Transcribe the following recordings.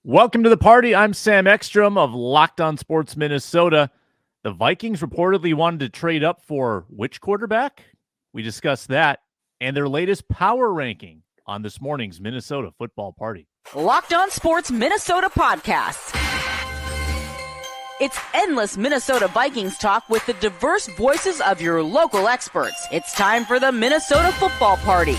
Welcome to the party. I'm Sam Ekstrom of Locked On Sports Minnesota. The Vikings reportedly wanted to trade up for which quarterback? We discussed that and their latest power ranking on this morning's Minnesota football party. Locked On Sports Minnesota podcast. It's endless Minnesota Vikings talk with the diverse voices of your local experts. It's time for the Minnesota football party.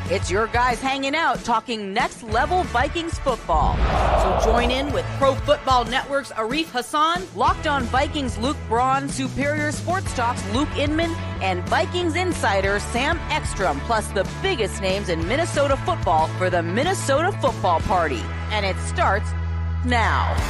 It's your guys hanging out talking next-level Vikings football. So join in with Pro Football Network's Arif Hassan, Locked On Vikings Luke Braun, Superior Sports Talk's Luke Inman, and Vikings insider Sam Ekstrom, plus the biggest names in Minnesota football for the Minnesota football party. And it starts now.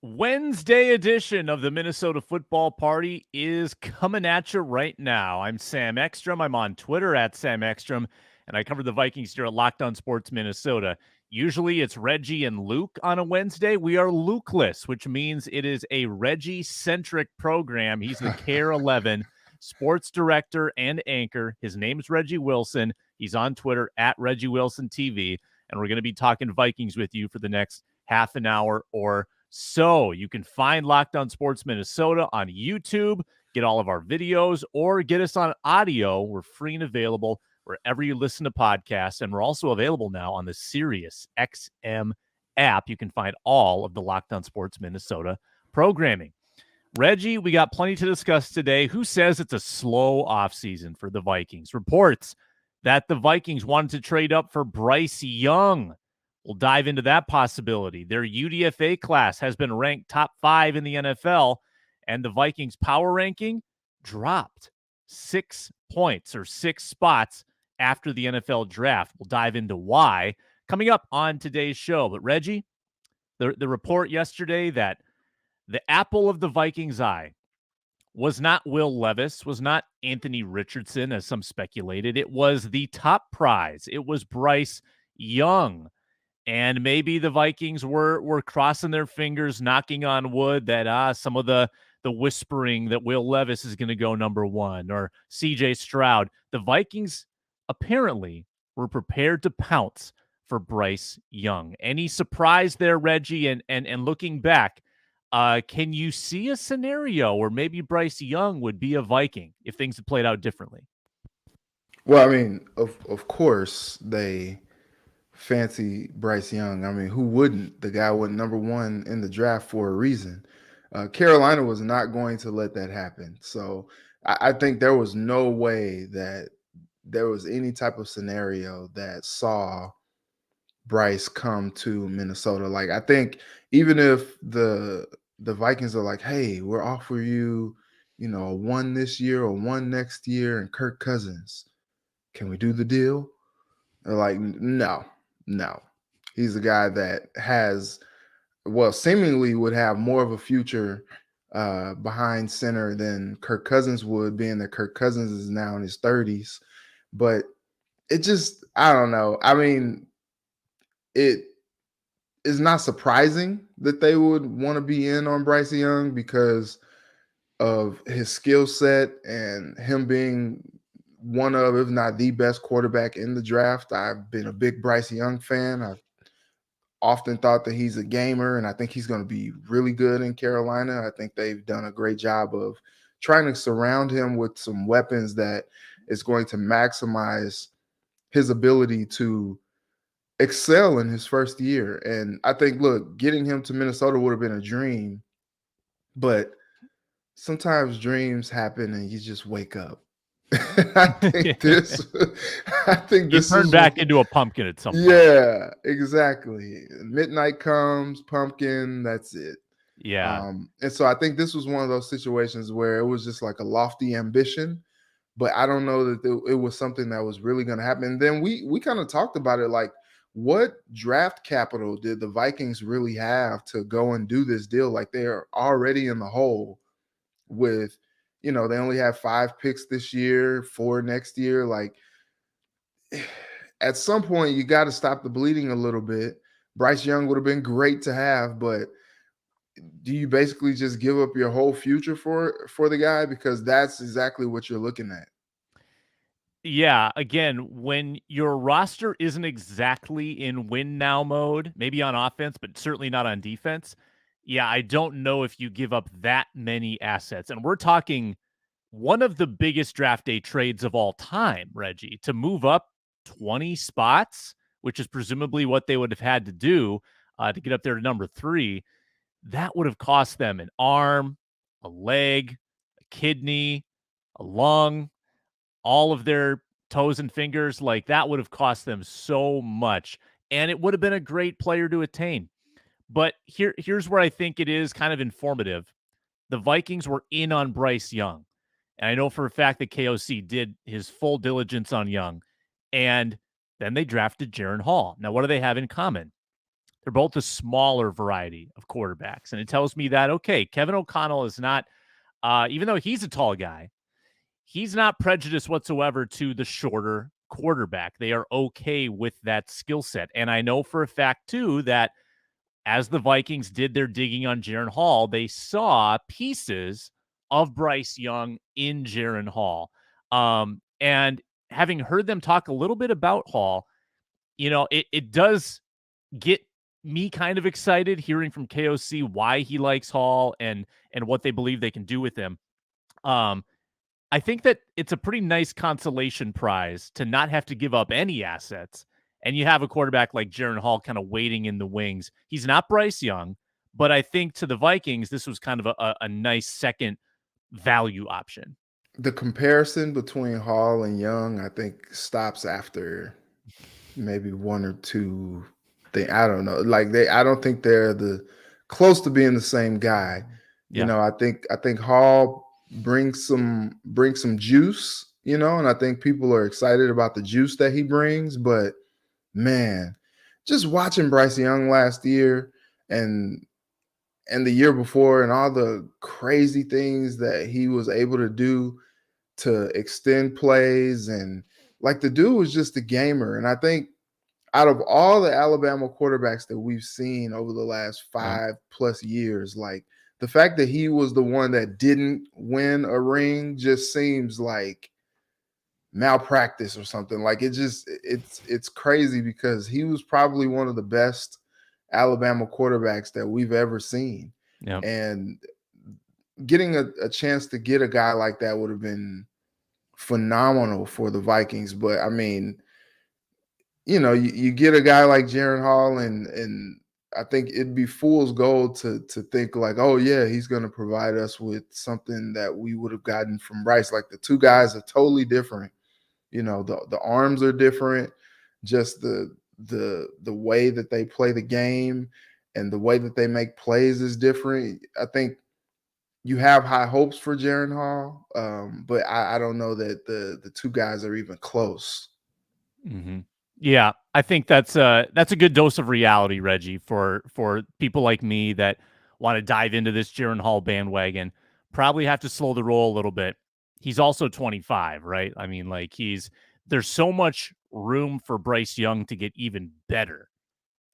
Wednesday edition of the Minnesota football party is coming at you right now. I'm Sam Ekstrom. I'm on Twitter at Sam Ekstrom, and I cover the Vikings here at Locked On Sports Minnesota. Usually it's Reggie and Luke on a Wednesday. We are Luke-less, which means it is a Reggie-centric program. He's the KARE 11 sports director and anchor. His name is Reggie Wilson. He's on Twitter at Reggie Wilson TV, and we're going to be talking Vikings with you for the next half an hour or so. You can find Locked On Sports Minnesota on YouTube, get all of our videos, or get us on audio. We're free and available wherever you listen to podcasts, and we're also available now on the Sirius XM app. You can find all of the Locked On Sports Minnesota programming. Reggie, we got plenty to discuss today. Who says it's a slow offseason for the Vikings? Reports that the Vikings wanted to trade up for Bryce Young. We'll dive into that possibility. Their UDFA class has been ranked top 5 in the NFL, and the Vikings power ranking dropped 6 points or 6 spots after the NFL draft. We'll dive into why coming up on today's show. But Reggie, the report yesterday that the apple of the Vikings' eye was not Will Levis, was not Anthony Richardson, as some speculated. It was the top prize. It was Bryce Young. And maybe the Vikings were crossing their fingers, knocking on wood that some of the whispering that Will Levis is going to go number 1 or CJ Stroud. The Vikings apparently were prepared to pounce for Bryce Young. Any surprise there, Reggie? And looking back, can you see a scenario where maybe Bryce Young would be a Viking if things had played out differently? Well, I mean, of course they fancy Bryce Young. I mean, who wouldn't? The guy went number 1 in the draft for a reason. Carolina was not going to let that happen. So I think there was no way that there was any type of scenario that saw Bryce come to Minnesota. Like, I think even if the Vikings are like, hey, we're offering you, a 1 this year or 1 next year and Kirk Cousins, can we do the deal? They're like, no. He's a guy that seemingly would have more of a future behind center than Kirk Cousins would, being that Kirk Cousins is now in his 30s. But it just, I don't know. I mean, it is not surprising that they would want to be in on Bryce Young because of his skill set and him being one of, if not the best quarterback in the draft. I've been a big Bryce Young fan. I've often thought that he's a gamer, and I think he's going to be really good in Carolina. I think they've done a great job of trying to surround him with some weapons that is going to maximize his ability to excel in his first year. And I think, look, getting him to Minnesota would have been a dream, but sometimes dreams happen and you just wake up. I think this turned back into a pumpkin at some point. Yeah, exactly. Midnight comes, pumpkin, that's it. Yeah. And so I think this was one of those situations where it was just like a lofty ambition, but I don't know that it was something that was really going to happen. And then we kind of talked about it, like, what draft capital did the Vikings really have to go and do this deal? Like, they are already in the hole with, they only have 5 picks this year, 4 next year. Like, at some point, you got to stop the bleeding a little bit. Bryce Young would have been great to have, but do you basically just give up your whole future for the guy? Because that's exactly what you're looking at. Yeah, again, when your roster isn't exactly in win now mode, maybe on offense, but certainly not on defense, yeah, I don't know if you give up that many assets. And we're talking one of the biggest draft day trades of all time, Reggie, to move up 20 spots, which is presumably what they would have had to do to get up there to number 3. That would have cost them an arm, a leg, a kidney, a lung, all of their toes and fingers. Like, that would have cost them so much, and it would have been a great player to attain. But here's where I think it is kind of informative. The Vikings were in on Bryce Young, and I know for a fact that KOC did his full diligence on Young, and then they drafted Jaren Hall. Now, what do they have in common? They're both a smaller variety of quarterbacks, and it tells me that, okay, Kevin O'Connell is not, even though he's a tall guy, he's not prejudiced whatsoever to the shorter quarterback. They are okay with that skill set. And I know for a fact, too, that as the Vikings did their digging on Jaren Hall, they saw pieces of Bryce Young in Jaren Hall. And having heard them talk a little bit about Hall, it does get me kind of excited hearing from KOC why he likes Hall and what they believe they can do with him. I think that it's a pretty nice consolation prize to not have to give up any assets, and you have a quarterback like Jaren Hall kind of waiting in the wings. He's not Bryce Young, but I think to the Vikings, this was kind of a nice second value option. The comparison between Hall and Young, I think, stops after maybe one or two things. I don't know. I don't think they're close to being the same guy. Yeah. I think Hall brings some juice, and I think people are excited about the juice that he brings. But man, just watching Bryce Young last year and the year before and all the crazy things that he was able to do to extend plays, and like, the dude was just a gamer. And I think out of all the Alabama quarterbacks that we've seen over the last 5+ years, like, the fact that he was the one that didn't win a ring just seems like malpractice or something. Like, it's crazy, because he was probably one of the best Alabama quarterbacks that we've ever seen. Yeah. And getting a chance to get a guy like that would have been phenomenal for the Vikings. But I mean, you get a guy like Jaren Hall, and I think it'd be fool's gold to think like, oh yeah, he's going to provide us with something that we would have gotten from Bryce. Like, the two guys are totally different. The arms are different. Just the way that they play the game and the way that they make plays is different. I think you have high hopes for Jaren Hall, but I don't know that the two guys are even close. Mm-hmm. Yeah, I think that's a good dose of reality, Reggie, for people like me that want to dive into this Jaren Hall bandwagon. Probably have to slow the roll a little bit. He's also 25, right? I mean, like, there's so much room for Bryce Young to get even better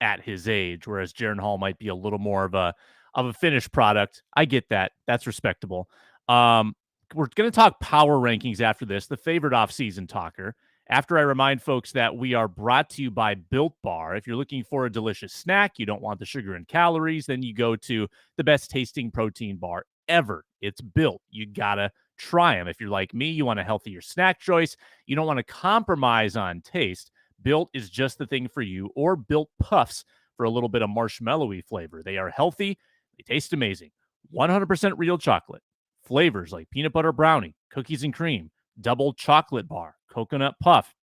at his age, whereas Jaren Hall might be a little more of a finished product. I get that. That's respectable. We're going to talk power rankings after this, the favorite offseason talker. After I remind folks that we are brought to you by Built Bar. If you're looking for a delicious snack, you don't want the sugar and calories, then you go to the best tasting protein bar ever. It's Built. You gotta try them. If you're like me, you want a healthier snack choice, you don't want to compromise on taste, Built is just the thing for you. Or Built Puffs for a little bit of marshmallowy flavor. They are healthy. They taste amazing. 100% real chocolate. Flavors like peanut butter brownie, cookies and cream, double chocolate bar, coconut puff.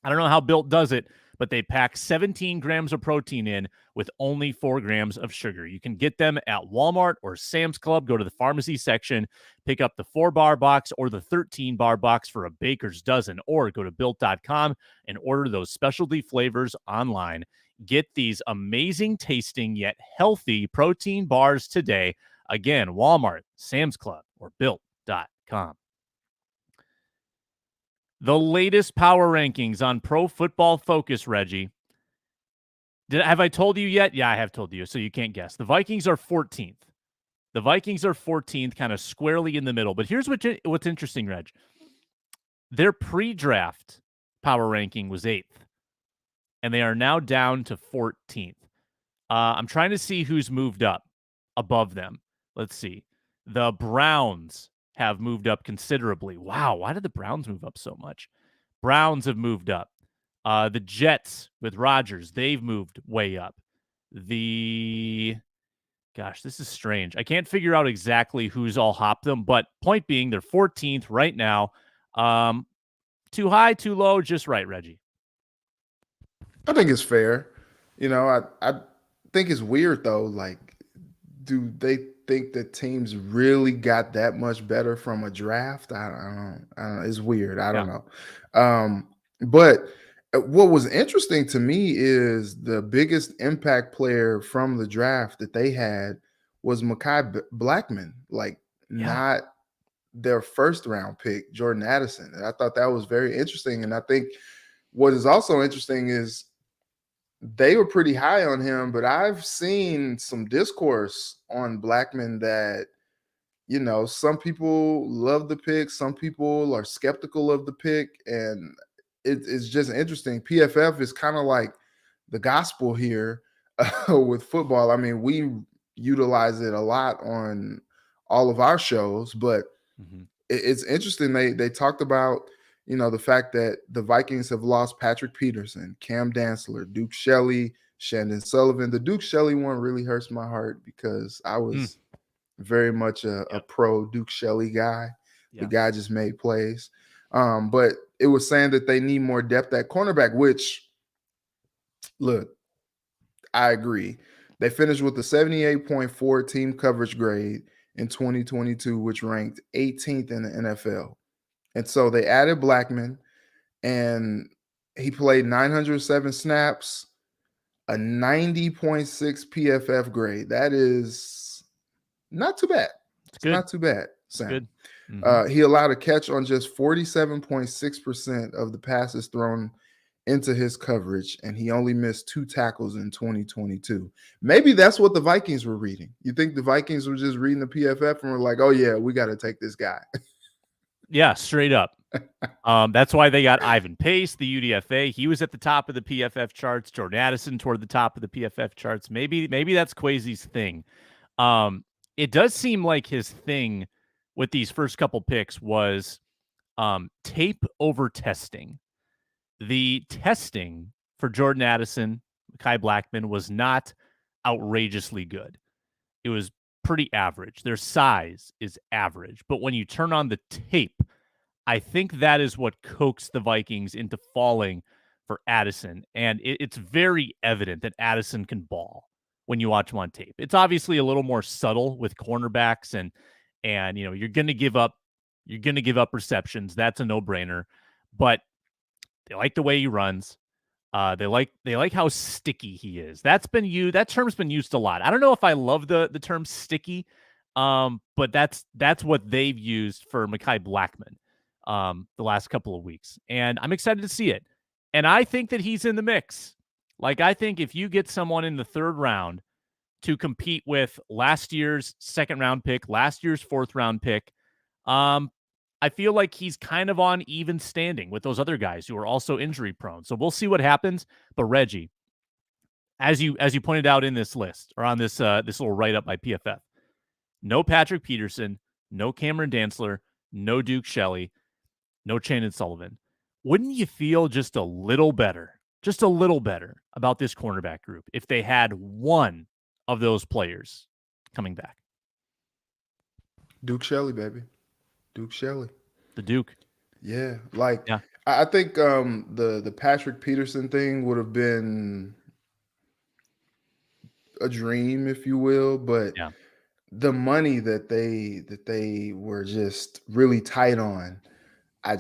I don't know how Built does it, but they pack 17 grams of protein in with only 4 grams of sugar. You can get them at Walmart or Sam's Club. Go to the pharmacy section, pick up the 4-bar box or the 13-bar box for a baker's dozen, or go to Built.com and order those specialty flavors online. Get these amazing tasting yet healthy protein bars today. Again, Walmart, Sam's Club, or Built.com. The latest power rankings on Pro Football Focus, Reggie. Have I told you yet? Yeah, I have told you, so you can't guess. The Vikings are 14th. The Vikings are 14th, kind of squarely in the middle. But here's what's interesting, Reg. Their pre-draft power ranking was 8th, and they are now down to 14th. I'm trying to see who's moved up above them. Let's see. The Browns have moved up considerably. Wow, why did the Browns move up so much? Browns have moved up. The Jets with Rodgers, they've moved way up. Gosh, this is strange. I can't figure out exactly who's all hopped them, but point being, they're 14th right now. Too high, too low, just right, Reggie. I think it's fair. I think it's weird though. Like, do they think that teams really got that much better from a draft? I don't know. It's weird. I don't know. But what was interesting to me is the biggest impact player from the draft that they had was Mekhi Blackman, not their first round pick, Jordan Addison. And I thought that was very interesting. And I think what is also interesting is they were pretty high on him, but I've seen some discourse on Blackman that, some people love the pick, some people are skeptical of the pick, and it's just interesting. PFF is kind of like the gospel here with football. I mean, we utilize it a lot on all of our shows, but it's interesting. They talked about, the fact that the Vikings have lost Patrick Peterson, Cam Dantzler, Duke Shelley, Shandon Sullivan. The Duke Shelley one really hurts my heart because I was very much a pro Duke Shelley guy. The guy just made plays. But it was saying that they need more depth at cornerback, which, look, I agree. They finished with a 78.4 team coverage grade in 2022, which ranked 18th in the NFL. And so they added Blackman, and he played 907 snaps, a 90.6 PFF grade. That is not too bad. It's not too bad, Sam. Good. He allowed a catch on just 47.6% of the passes thrown into his coverage, and he only missed 2 tackles in 2022. Maybe that's what the Vikings were reading. You think the Vikings were just reading the PFF and were like, oh, yeah, we got to take this guy. Yeah, straight up. That's why they got Ivan Pace, the UDFA. He was at the top of the PFF charts. Jordan Addison toward the top of the PFF charts. Maybe that's Kwesi's thing. It does seem like his thing with these first couple picks was tape over testing. The testing for Jordan Addison, Mekhi Blackman, was not outrageously good. It was pretty average. Their size is average. But when you turn on the tape, I think that is what coaxed the Vikings into falling for Addison. And it's very evident that Addison can ball when you watch him on tape. It's obviously a little more subtle with cornerbacks and you're going to give up receptions. That's a no-brainer. But they like the way he runs. They like how sticky he is. That term's been used a lot. I don't know if I love the term sticky, but that's what they've used for Mekhi Blackman the last couple of weeks. And I'm excited to see it. And I think that he's in the mix. Like, I think if you get someone in the 3rd round to compete with last year's 2nd round pick, last year's 4th round pick, I feel like he's kind of on even standing with those other guys who are also injury prone. So we'll see what happens. But Reggie, as you pointed out in this list or on this little write-up by PFF, no Patrick Peterson, no Cameron Dantzler, no Duke Shelley, no Shandon Sullivan. Wouldn't you feel just a little better about this cornerback group if they had one of those players coming back? Duke Shelley, baby. Duke Shelley. The Duke. Yeah. I think the Patrick Peterson thing would have been a dream, if you will, but the money that they were just really tight on, I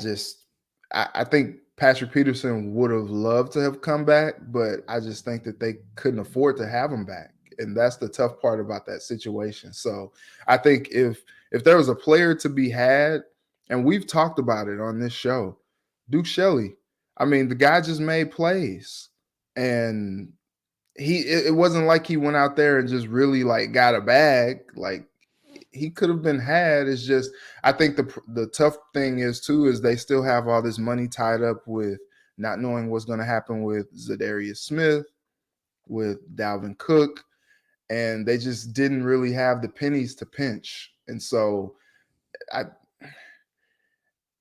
think Patrick Peterson would have loved to have come back, but I just think that they couldn't afford to have him back. And that's the tough part about that situation. So I think if there was a player to be had, and we've talked about it on this show, Duke Shelley. I mean, the guy just made plays, and it wasn't like he went out there and just really got a bag. Like, he could have been had. It's just, I think the tough thing is too, is they still have all this money tied up with not knowing what's going to happen with Za'Darius Smith, with Dalvin Cook, and they just didn't really have the pennies to pinch. And so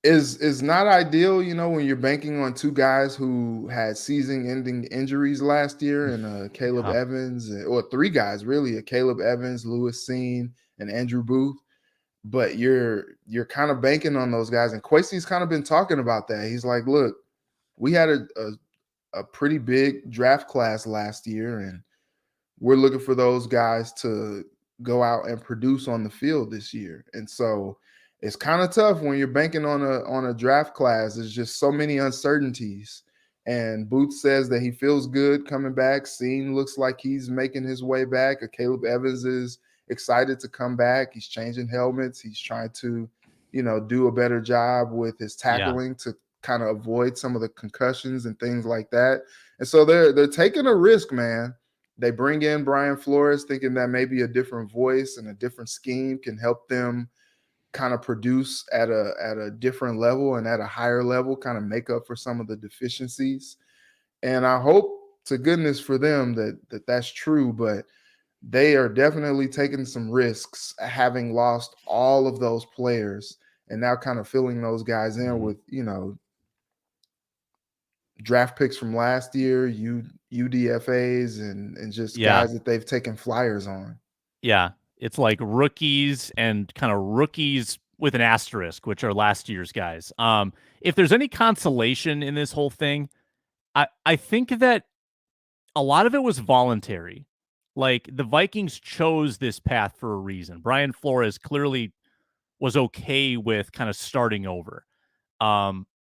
is not ideal, when you're banking on two guys who had season-ending injuries last year, and Caleb Evans, or three guys really, Caleb Evans, Lewis Seen, and Andrew Booth. But you're kind of banking on those guys, and Kwesi's kind of been talking about that. He's like, look, we had a pretty big draft class last year, and we're looking for those guys to go out and produce on the field this year. And so it's kind of tough when you're banking on a draft class. There's just so many uncertainties. And Booth says that he feels good coming back. Seen looks like he's making his way back. Caleb Evans is excited to come back. He's changing helmets. He's trying to, do a better job with his tackling to kind of avoid some of the concussions and things like that. And so they're taking a risk, man. They bring in Brian Flores thinking that maybe a different voice and a different scheme can help them kind of produce at a different level and at a higher level, kind of make up for some of the deficiencies. And I hope to goodness for them that that's true, but they are definitely taking some risks, having lost all of those players and now kind of filling those guys in with, draft picks from last year, UDFAs, and just guys that they've taken flyers on. Yeah. It's like rookies and kind of rookies with an asterisk, which are last year's guys. If there's any consolation in this whole thing, I think that a lot of it was voluntary. Like, the Vikings chose this path for a reason. Brian Flores clearly was okay with kind of starting over.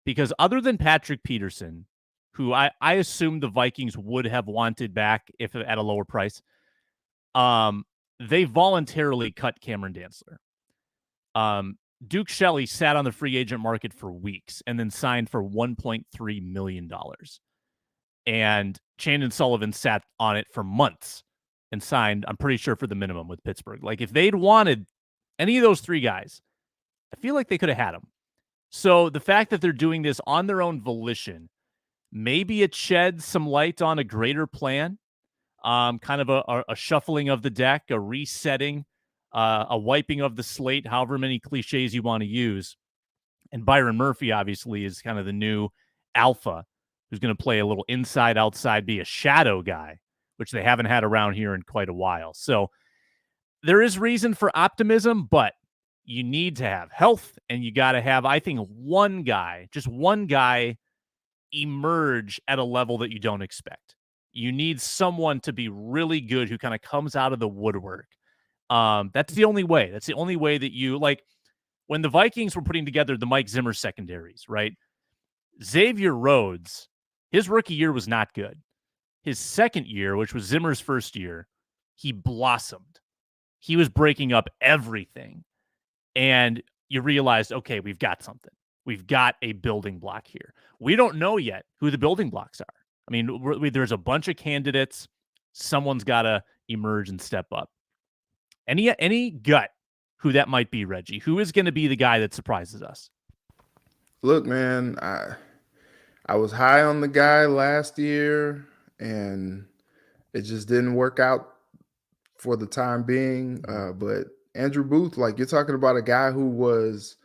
Because other than Patrick Peterson, who I assume the Vikings would have wanted back if at a lower price, they voluntarily cut Cameron Dantzler. Duke Shelley sat on the free agent market for weeks and then signed for $1.3 million. And Chandon Sullivan sat on it for months and signed, I'm pretty sure, for the minimum with Pittsburgh. Like, if they'd wanted any of those three guys, I feel like they could have had them. So the fact that they're doing this on their own volition, maybe it sheds some light on a greater plan. Kind of a shuffling of the deck, a resetting, a wiping of the slate, however many cliches you want to use. And Byron Murphy, obviously, is kind of the new alpha who's going to play a little inside, outside, be a shadow guy, which they haven't had around here in quite a while. So there is reason for optimism, but you need to have health, and you got to have, I think, just one guy emerge at a level that you don't expect. You need someone to be really good who kind of comes out of the woodwork. That's the only way. That's the only way that you, like, when the Vikings were putting together the Mike Zimmer secondaries, right? Xavier Rhodes, his rookie year was not good. His second year, which was Zimmer's first year, he blossomed. He was breaking up everything. And you realized, okay, we've got something. We've got a building block here. We don't know yet who the building blocks are. I mean, there's a bunch of candidates. Someone's got to emerge and step up. Any gut who that might be, Reggie? Who is going to be the guy that surprises us? Look, man, I was high on the guy last year, and it just didn't work out for the time being. But Andrew Booth, like, you're talking about a guy who was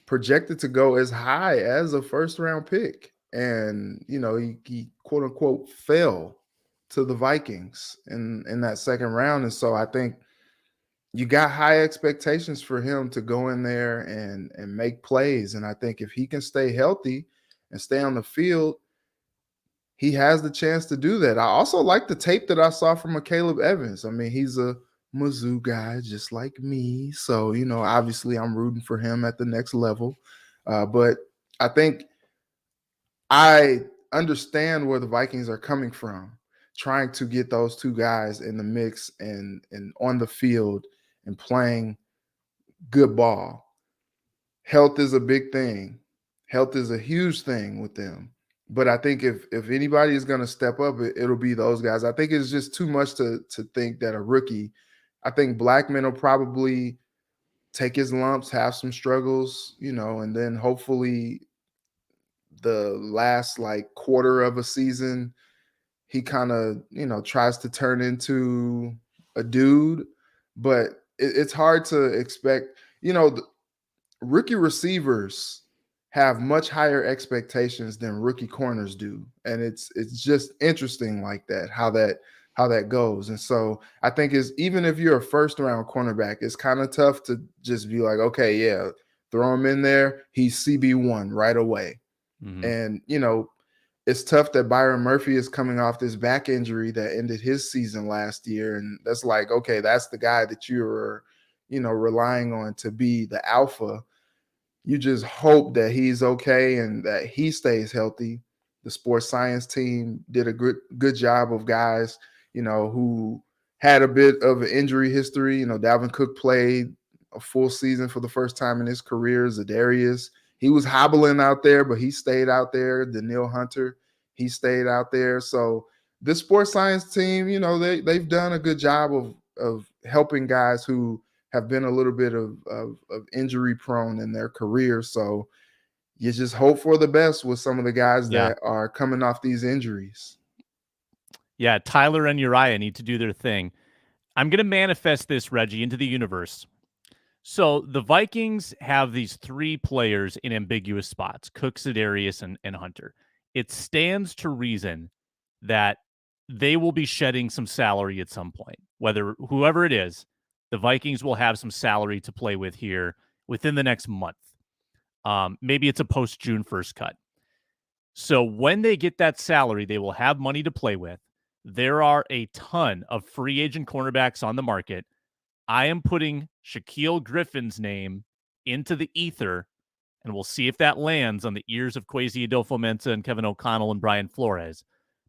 projected to go as high as a first-round pick. And, he quote unquote fell to the Vikings in that second round. And so I think you got high expectations for him to go in there and make plays. And I think if he can stay healthy and stay on the field, he has the chance to do that. I also like the tape that I saw from Caleb Evans. I mean, he's a Mizzou guy just like me. So, obviously I'm rooting for him at the next level. But I think I understand where the Vikings are coming from, trying to get those two guys in the mix and on the field and playing good ball. Health is a big thing. Health is a huge thing with them. But I think if anybody is going to step up, it'll be those guys. I think it's just too much to think that a rookie, I think Blackman will probably take his lumps, have some struggles, and then hopefully the last like quarter of a season, he kind of, tries to turn into a dude. But it's hard to expect, rookie receivers have much higher expectations than rookie corners do, and it's just interesting like that, how that goes. And so I think is, even if you're a first round cornerback, it's kind of tough to just be like, okay, yeah, throw him in there, he's CB1 right away. Mm-hmm. And it's tough that Byron Murphy is coming off this back injury that ended his season last year, and that's like, okay, that's the guy that you're relying on to be the alpha. You just hope that he's okay and that he stays healthy. The sports science team did a good job of guys, who had a bit of an injury history. Dalvin Cook played a full season for the first time in his career. Za'Darius, he was hobbling out there, but he stayed out there. Daniil Hunter, he stayed out there. So this sports science team, they've done a good job of helping guys who have been a little bit of injury prone in their career. So you just hope for the best with some of the guys that are coming off these injuries. Yeah, Tyler and Uriah need to do their thing. I'm going to manifest this, Reggie, into the universe. So the Vikings have these 3 players in ambiguous spots, Cook, za'darius, and Hunter. It stands to reason that they will be shedding some salary at some point. Whoever it is, the Vikings will have some salary to play with here within the next month. Maybe it's a post-June 1st cut. So when they get that salary, they will have money to play with. There are a ton of free agent cornerbacks on the market. I am putting Shaquille Griffin's name into the ether, and we'll see if that lands on the ears of Kwesi-Adofo-Mensah and Kevin O'Connell and Brian Flores,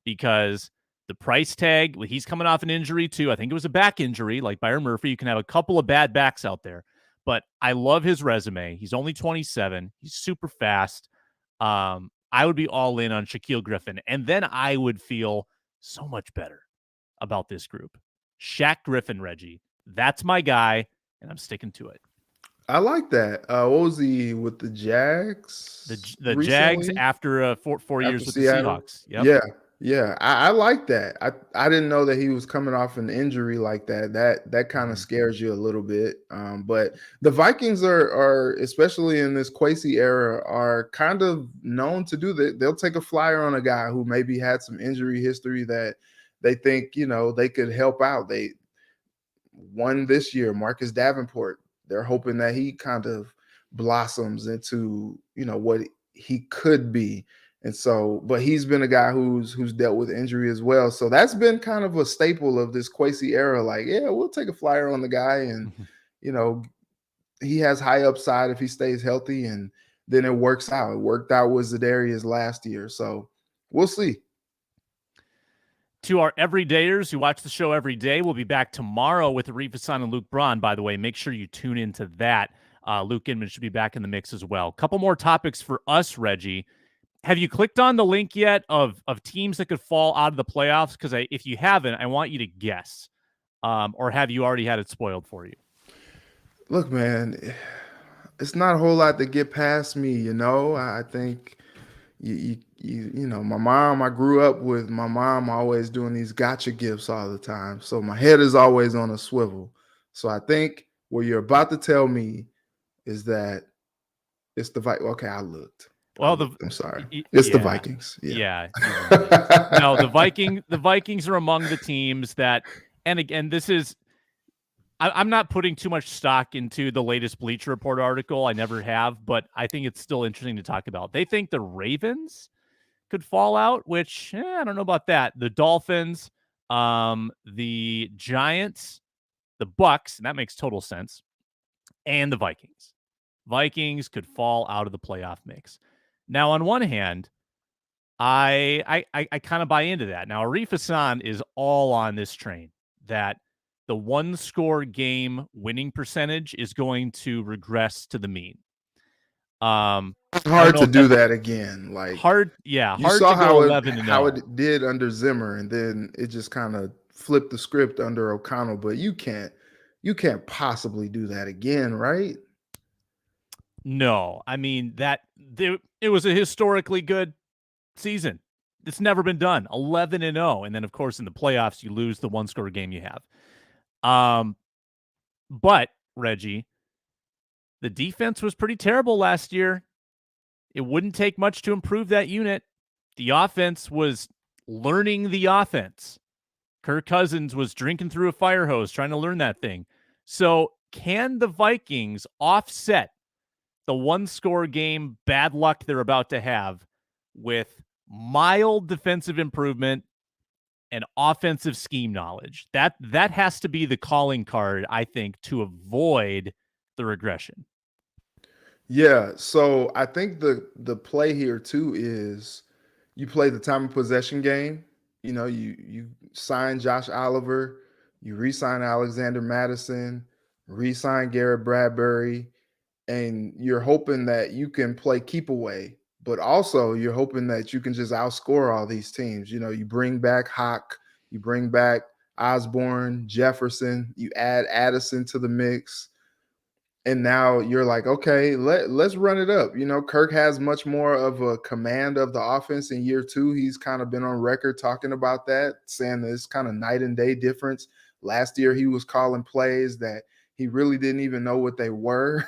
because the price tag, he's coming off an injury too. I think it was a back injury like Byron Murphy. You can have a couple of bad backs out there, but I love his resume. He's only 27. He's super fast. I would be all in on Shaquille Griffin, and then I would feel so much better about this group. Shaq Griffin, Reggie. That's my guy, and I'm sticking to it. I like that. What was he with the Jags? The Jags after 4 years with Seattle? The Seahawks. Yep. Yeah. I like that. I didn't know that he was coming off an injury like that. That kind of scares you a little bit. But the Vikings are, especially in this Kwesi era, are kind of known to do that. They'll take a flyer on a guy who maybe had some injury history that they think, they could help out. They won this year, Marcus Davenport. They're hoping that he kind of blossoms into, what he could be. And so, but he's been a guy who's dealt with injury as well. So that's been kind of a staple of this Kwesi era. Like, yeah, we'll take a flyer on the guy, and he has high upside if he stays healthy, and then it works out. It worked out with za'darius last year. So we'll see. To our everydayers who watch the show every day, we'll be back tomorrow with Arif Hassan and Luke Braun. By the way, make sure you tune into that. Luke Inman should be back in the mix as well. Couple more topics for us, Reggie. Have you clicked on the link yet of teams that could fall out of the playoffs? Because if you haven't, I want you to guess. Or have you already had it spoiled for you? Look, man, it's not a whole lot to get past me. I think my mom, I grew up with my mom always doing these gotcha gifts all the time. So my head is always on a swivel. So I think what you're about to tell me is that it's the Vikings. Okay, I looked. Well, I'm sorry. It's the Vikings. Yeah. No, the Vikings are among the teams that, and again, this is, I'm not putting too much stock into the latest Bleacher Report article. I never have, but I think it's still interesting to talk about. They think the Ravens could fall out, which I don't know about that. The Dolphins, the Giants, the Bucks, and that makes total sense, and the Vikings. Vikings could fall out of the playoff mix. Now, on one hand, I kind of buy into that. Now, Arif Hassan is all on this train that the one-score game winning percentage is going to regress to the mean. It's hard to do that again. Like hard you hard saw to go 11-0. how it did under Zimmer, and then it just kind of flipped the script under O'Connell. But you can't You can't possibly do that again, right? No, I mean it was a historically good season. It's never been done. 11-0, and then of course in the playoffs you lose the one-score game you have. But Reggie, the defense was pretty terrible last year. It wouldn't take much to improve that unit. The offense was learning the offense. Kirk Cousins was drinking through a fire hose trying to learn that thing. So can the Vikings offset the one-score game bad luck they're about to have with mild defensive improvement and offensive scheme knowledge? That has to be the calling card, I think, to avoid the regression. Yeah, so I think the play here too is you play the time of possession game. You know, you sign Josh Oliver, you re-sign Alexander Madison, re-sign Garrett Bradbury, and you're hoping that you can play keep away, but also you're hoping that you can just outscore all these teams. You know, you bring back Hawk, you bring back Osborne, Jefferson, you add Addison to the mix. And now you're like, okay, let's run it up. You know, Kirk has much more of a command of the offense in year two. He's kind of been on record talking about that, saying that it's kind of night and day difference. Last year, he was calling plays that he really didn't even know what they were.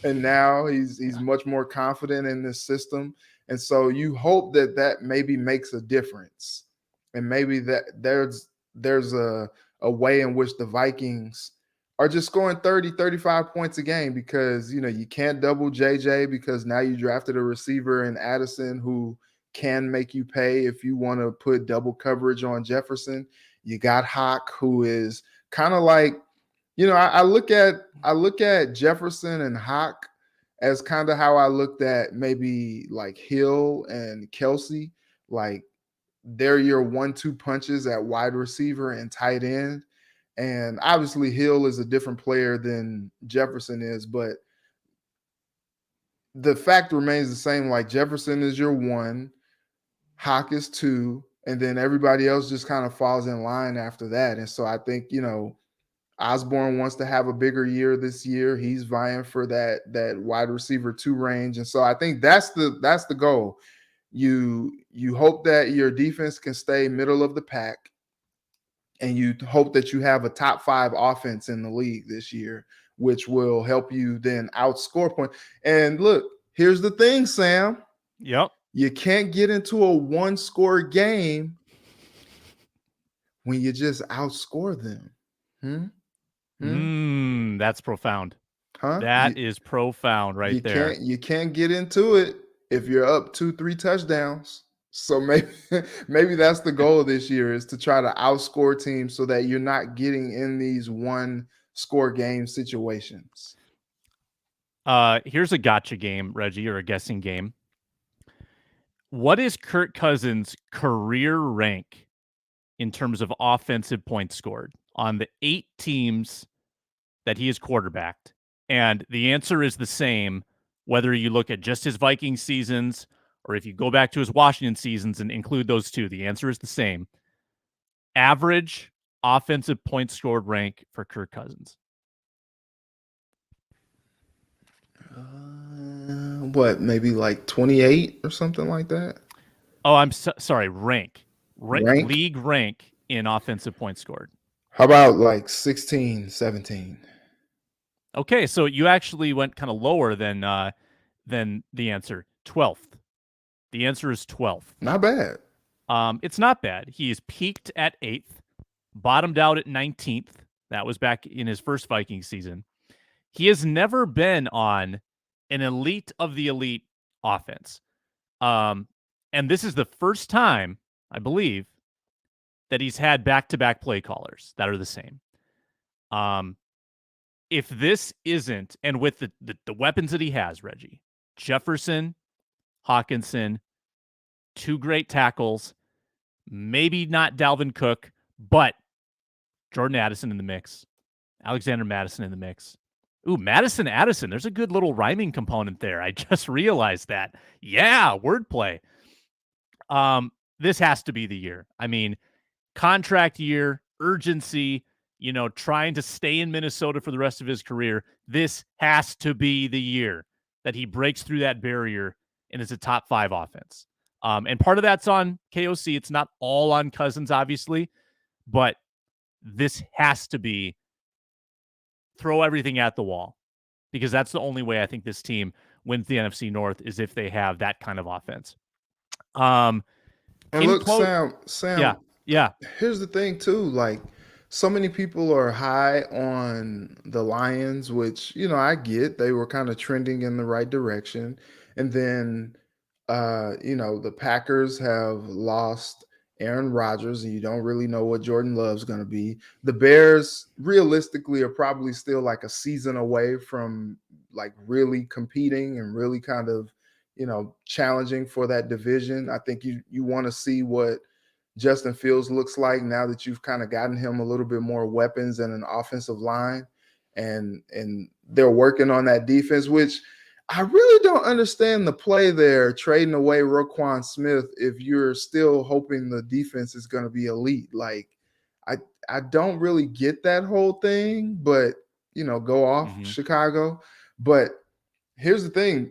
And now he's much more confident in this system. And so you hope that maybe makes a difference. And maybe that there's a way in which the Vikings are just scoring 30, 35 points a game because, you know, you can't double JJ because now you drafted a receiver in Addison who can make you pay if you want to put double coverage on Jefferson. You got Hawk, who is kind of like, you know, I look at Jefferson and Hawk as kind of how I looked at maybe like Hill and Kelsey. Like they're your 1-2 punches at wide receiver and tight end. And obviously Hill is a different player than Jefferson is, but the fact remains the same. Like Jefferson is your 1, Hawk is 2, and then everybody else just kind of falls in line after that. And so I think, you know, Osborne wants to have a bigger year this year. He's vying for that wide receiver 2 range. And so I think that's the goal. You hope that your defense can stay middle of the pack, and you hope that you have a top 5 offense in the league this year, which will help you then outscore points. And look, here's the thing, Sam. Yep. You can't get into a one-score game when you just outscore them. That's profound. Huh? That is profound right there. You can't get into it if you're up 2-3 touchdowns. So maybe that's the goal this year, is to try to outscore teams so that you're not getting in these one-score game situations. Here's a gotcha game, Reggie, or a guessing game. What is Kirk Cousins' career rank in terms of offensive points scored on the 8 teams that he has quarterbacked? And the answer is the same, whether you look at just his Vikings seasons or if you go back to his Washington seasons and include those 2. The answer is the same. Average offensive points scored rank for Kirk Cousins. What, maybe like 28 or something like that? Oh, I'm sorry. Rank. League rank in offensive points scored. How about like 16, 17? Okay, so you actually went kind of lower than the answer. 12th. The answer is 12th. Not bad. It's not bad. He's peaked at 8th, bottomed out at 19th. That was back in his first Vikings season. He has never been on an elite of the elite offense. And this is the first time, I believe, that he's had back-to-back play callers that are the same. If this isn't, and with the weapons that he has, Reggie, Jefferson, Hawkinson, 2 great tackles, maybe not Dalvin Cook, but Jordan Addison in the mix, Alexander Madison in the mix. Ooh, Madison Addison. There's a good little rhyming component there. I just realized that. Yeah, wordplay. This has to be the year. I mean, contract year, urgency. trying to stay in Minnesota for the rest of his career, this has to be the year that he breaks through that barrier and is a top 5 offense. And part of that's on KOC. It's not all on Cousins, obviously, but this has to be throw everything at the wall, because that's the only way I think this team wins the NFC North is if they have that kind of offense. And look, Sam, yeah. Here's the thing too, like so many people are high on the Lions, which, I get. They were kind of trending in the right direction. And then the Packers have lost Aaron Rodgers, and you don't really know what Jordan Love's going to be. The Bears realistically are probably still like a season away from like really competing and really kind of, challenging for that division. I think you want to see what Justin Fields looks like now that you've kind of gotten him a little bit more weapons and an offensive line, and they're working on that defense, which I really don't understand the play there, trading away Roquan Smith if you're still hoping the defense is going to be elite. Like, I don't really get that whole thing, but, go off Chicago. But here's the thing.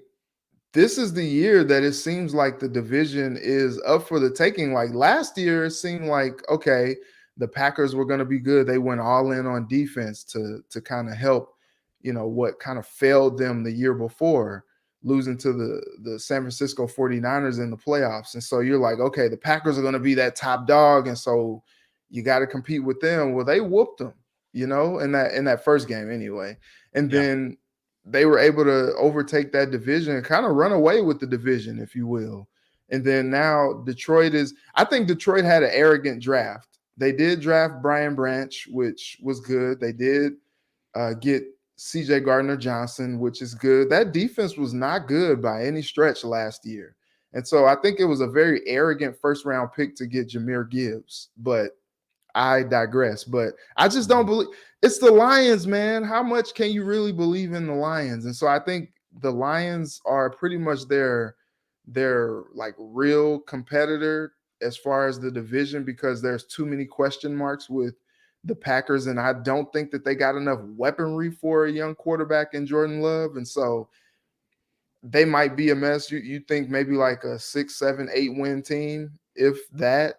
This is the year that it seems like the division is up for the taking. Like last year, it seemed like, okay, the Packers were going to be good. They went all in on defense to kind of help, what kind of failed them the year before, losing to the San Francisco 49ers in the playoffs. And so you're like, okay, the Packers are going to be that top dog, and so you got to compete with them. Well, they whooped them, in that first game anyway. And then they were able to overtake that division and kind of run away with the division, if you will. And then now I think Detroit had an arrogant draft. They did draft Brian Branch, which was good. They did get CJ Gardner-Johnson, which is good. That defense was not good by any stretch last year. And so I think it was a very arrogant first-round pick to get Jahmyr Gibbs. But I digress. But I just don't believe – it's the Lions, man. How much can you really believe in the Lions? And so I think the Lions are pretty much their like real competitor as far as the division, because there's too many question marks with the Packers, and I don't think that they got enough weaponry for a young quarterback in Jordan Love. And so they might be a mess. You think maybe like a 6, 7, 8 win team, if that.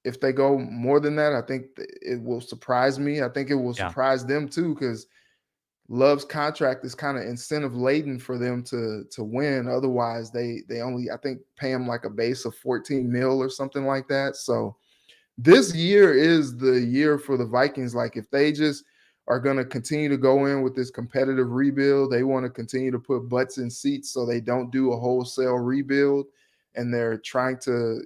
If they go more than that, I think it will surprise me. I think it will surprise them too, because Love's contract is kind of incentive laden for them to win. Otherwise, they only, I think, pay him like a base of 14 mil or something like that. So this year is the year for the Vikings. Like if they just are going to continue to go in with this competitive rebuild, they want to continue to put butts in seats so they don't do a wholesale rebuild, and they're trying to,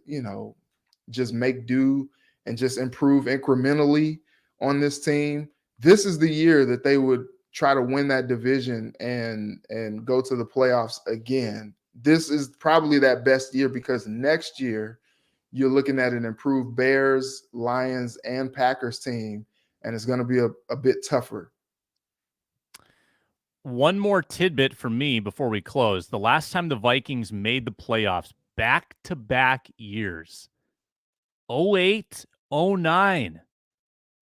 just make do and just improve incrementally on this team. This is the year that they would try to win that division and go to the playoffs again. This is probably that best year, because next year you're looking at an improved Bears, Lions, and Packers team, and it's going to be a bit tougher. One more tidbit for me before we close. The last time the Vikings made the playoffs, back-to-back years, 08, 09.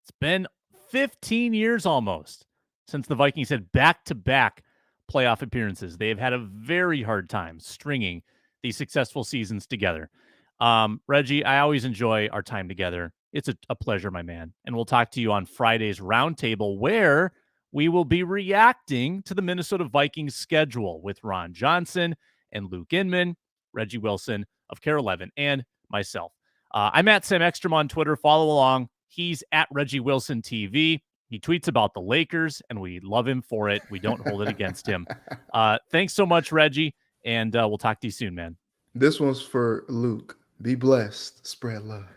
It's been 15 years almost since the Vikings had back-to-back playoff appearances. They have had a very hard time stringing these successful seasons together. Reggie, I always enjoy our time together. It's a pleasure, my man. And we'll talk to you on Friday's Roundtable, where we will be reacting to the Minnesota Vikings schedule with Ron Johnson and Luke Inman, Reggie Wilson of Care 11, and myself. I'm at Sam Ekstrom on Twitter. Follow along. He's at Reggie Wilson TV. He tweets about the Lakers, and we love him for it. We don't hold it against him. Thanks so much, Reggie, and we'll talk to you soon, man. This one's for Luke. Be blessed. Spread love.